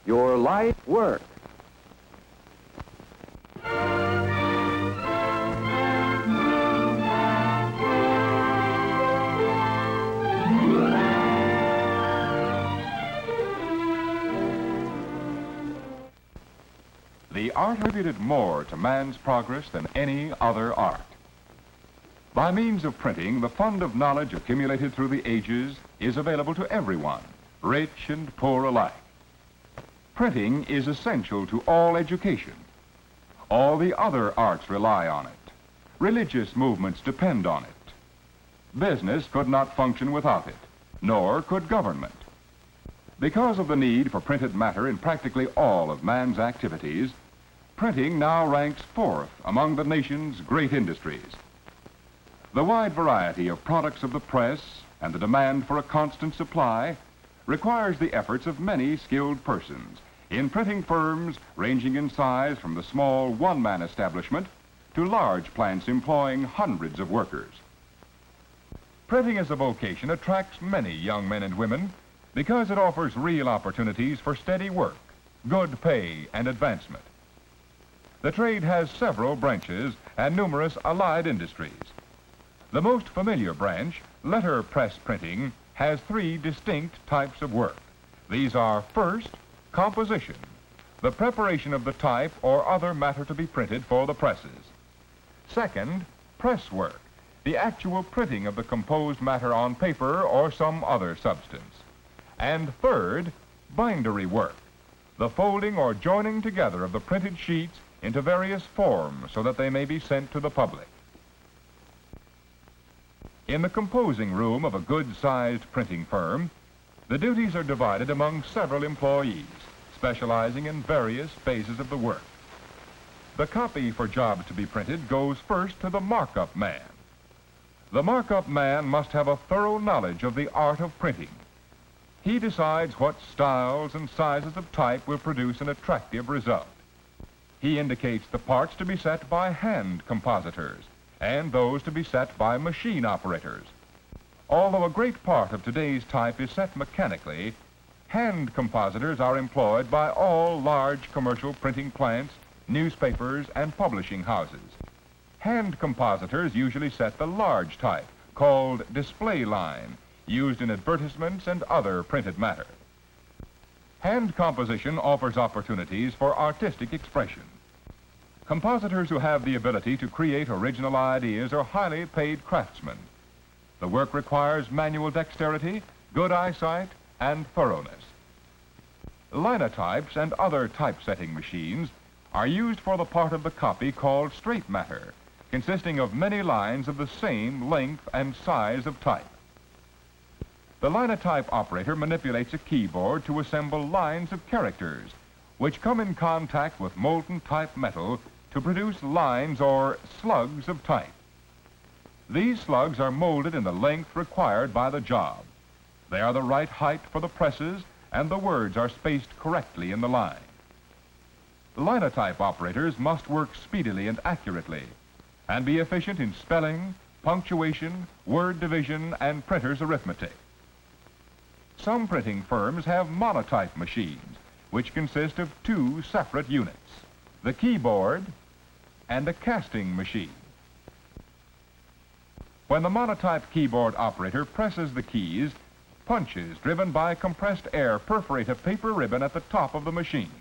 your life work. The art attributed more to man's progress than any other art. By means of printing, the fund of knowledge accumulated through the ages is available to everyone, rich and poor alike. Printing is essential to all education. All the other arts rely on it. Religious movements depend on it. Business could not function without it, nor could government. Because of the need for printed matter in practically all of man's activities, printing now ranks fourth among the nation's great industries. The wide variety of products of the press and the demand for a constant supply requires the efforts of many skilled persons in printing firms ranging in size from the small one-man establishment to large plants employing hundreds of workers. Printing as a vocation attracts many young men and women because it offers real opportunities for steady work, good pay, and advancement. The trade has several branches and numerous allied industries. The most familiar branch, letterpress printing, has three distinct types of work. These are, first, composition, the preparation of the type or other matter to be printed for the presses. Second, press work, the actual printing of the composed matter on paper or some other substance. And third, bindery work, the folding or joining together of the printed sheets into various forms so that they may be sent to the public. In the composing room of a good-sized printing firm, the duties are divided among several employees, specializing in various phases of the work. The copy for jobs to be printed goes first to the markup man. The markup man must have a thorough knowledge of the art of printing. He decides what styles and sizes of type will produce an attractive result. He indicates the parts to be set by hand compositors and those to be set by machine operators. Although a great part of today's type is set mechanically, hand compositors are employed by all large commercial printing plants, newspapers, and publishing houses. Hand compositors usually set the large type, called display line, used in advertisements and other printed matter. Hand composition offers opportunities for artistic expression. Compositors who have the ability to create original ideas are highly paid craftsmen. The work requires manual dexterity, good eyesight, and thoroughness. Linotypes and other typesetting machines are used for the part of the copy called straight matter, consisting of many lines of the same length and size of type. The linotype operator manipulates a keyboard to assemble lines of characters, which come in contact with molten type metal to produce lines or slugs of type. These slugs are molded in the length required by the job. They are the right height for the presses, and the words are spaced correctly in the line. Linotype operators must work speedily and accurately, and be efficient in spelling, punctuation, word division, and printer's arithmetic. Some printing firms have monotype machines, which consist of two separate units, the keyboard and a casting machine. When the monotype keyboard operator presses the keys, punches driven by compressed air perforate a paper ribbon at the top of the machine.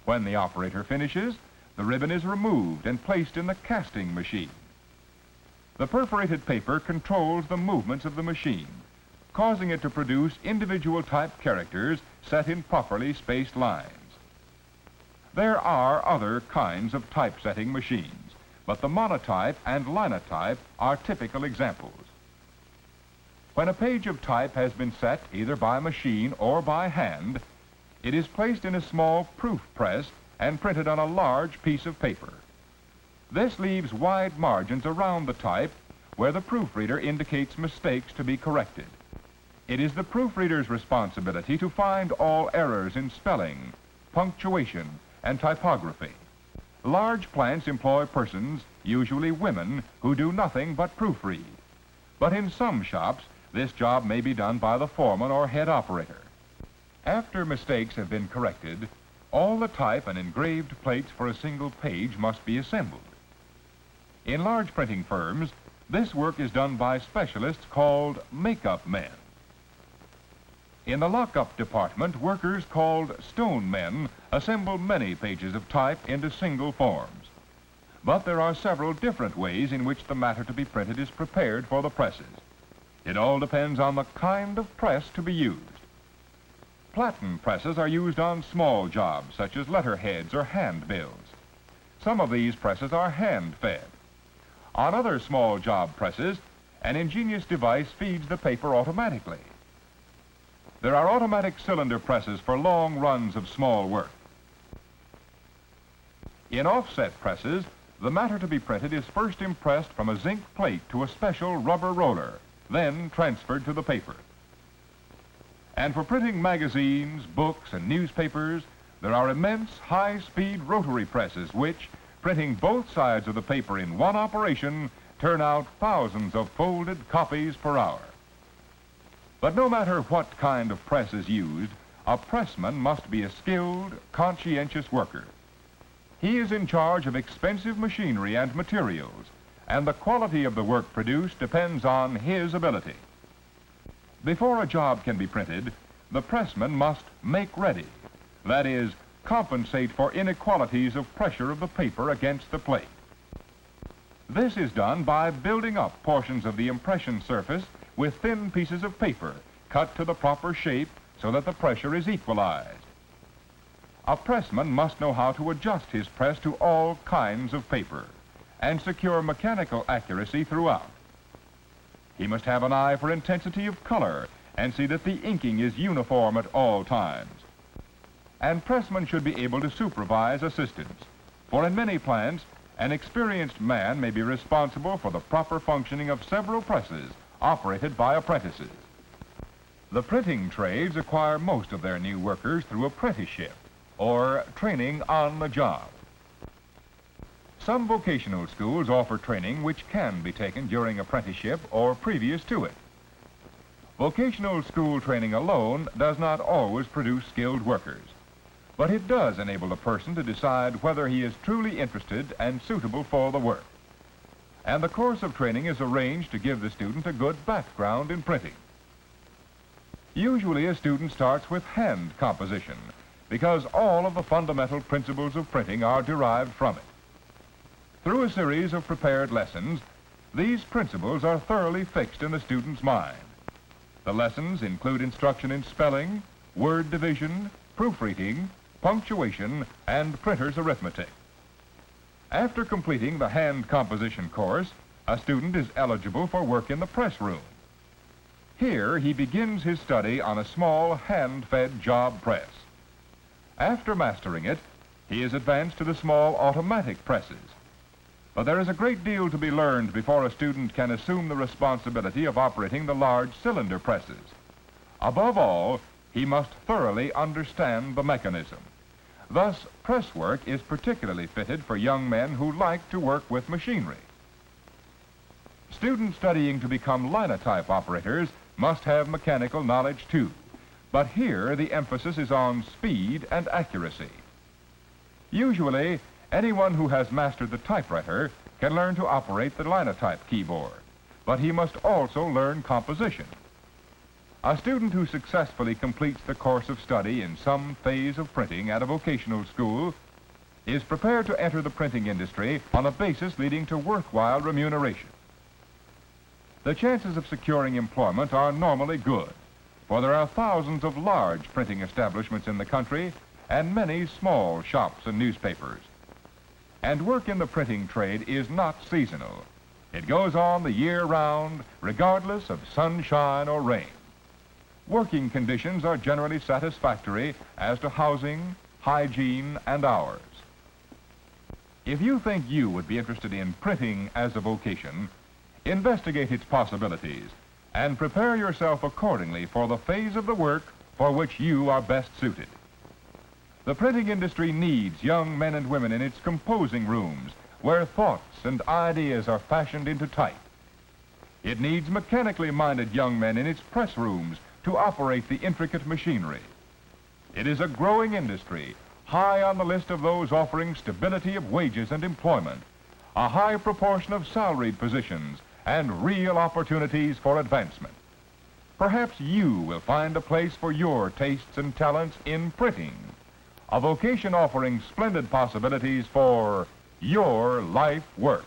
When the operator finishes, the ribbon is removed and placed in the casting machine. The perforated paper controls the movements of the machine, causing it to produce individual type characters set in properly spaced lines. There are other kinds of typesetting machines, but the monotype and linotype are typical examples. When a page of type has been set either by machine or by hand, it is placed in a small proof press and printed on a large piece of paper. This leaves wide margins around the type where the proofreader indicates mistakes to be corrected. It is the proofreader's responsibility to find all errors in spelling, punctuation, and typography. Large plants employ persons, usually women, who do nothing but proofread. But in some shops, this job may be done by the foreman or head operator. After mistakes have been corrected, all the type and engraved plates for a single page must be assembled. In large printing firms, this work is done by specialists called make-up men. In the lock-up department, workers called stone men assemble many pages of type into single forms. But there are several different ways in which the matter to be printed is prepared for the presses. It all depends on the kind of press to be used. Platen presses are used on small jobs, such as letterheads or handbills. Some of these presses are hand-fed. On other small job presses, an ingenious device feeds the paper automatically. There are automatic cylinder presses for long runs of small work. In offset presses, the matter to be printed is first impressed from a zinc plate to a special rubber roller, then transferred to the paper. And for printing magazines, books, and newspapers, there are immense high-speed rotary presses which, printing both sides of the paper in one operation, turn out thousands of folded copies per hour. But no matter what kind of press is used, a pressman must be a skilled, conscientious worker. He is in charge of expensive machinery and materials, and the quality of the work produced depends on his ability. Before a job can be printed, the pressman must make ready, that is, compensate for inequalities of pressure of the paper against the plate. This is done by building up portions of the impression surface with thin pieces of paper cut to the proper shape so that the pressure is equalized. A pressman must know how to adjust his press to all kinds of paper and secure mechanical accuracy throughout. He must have an eye for intensity of color and see that the inking is uniform at all times. And pressmen should be able to supervise assistants, for in many plants, an experienced man may be responsible for the proper functioning of several presses operated by apprentices. The printing trades acquire most of their new workers through apprenticeship, or training on the job. Some vocational schools offer training which can be taken during apprenticeship or previous to it. Vocational school training alone does not always produce skilled workers, but it does enable a person to decide whether he is truly interested and suitable for the work. And the course of training is arranged to give the student a good background in printing. Usually a student starts with hand composition because all of the fundamental principles of printing are derived from it. Through a series of prepared lessons, these principles are thoroughly fixed in the student's mind. The lessons include instruction in spelling, word division, proofreading, punctuation, and printer's arithmetic. After completing the hand composition course, a student is eligible for work in the press room. Here he begins his study on a small hand-fed job press. After mastering it, he is advanced to the small automatic presses. But there is a great deal to be learned before a student can assume the responsibility of operating the large cylinder presses. Above all, he must thoroughly understand the mechanism. Thus, press work is particularly fitted for young men who like to work with machinery. Students studying to become linotype operators must have mechanical knowledge too, but here the emphasis is on speed and accuracy. Usually, anyone who has mastered the typewriter can learn to operate the linotype keyboard, but he must also learn composition. A student who successfully completes the course of study in some phase of printing at a vocational school is prepared to enter the printing industry on a basis leading to worthwhile remuneration. The chances of securing employment are normally good, for there are thousands of large printing establishments in the country and many small shops and newspapers. And work in the printing trade is not seasonal. It goes on the year round, regardless of sunshine or rain. Working conditions are generally satisfactory as to housing, hygiene, and hours. If you think you would be interested in printing as a vocation, investigate its possibilities and prepare yourself accordingly for the phase of the work for which you are best suited. The printing industry needs young men and women in its composing rooms where thoughts and ideas are fashioned into type. It needs mechanically minded young men in its press rooms to operate the intricate machinery. It is a growing industry, high on the list of those offering stability of wages and employment, a high proportion of salaried positions, and real opportunities for advancement. Perhaps you will find a place for your tastes and talents in printing, a vocation offering splendid possibilities for your life work.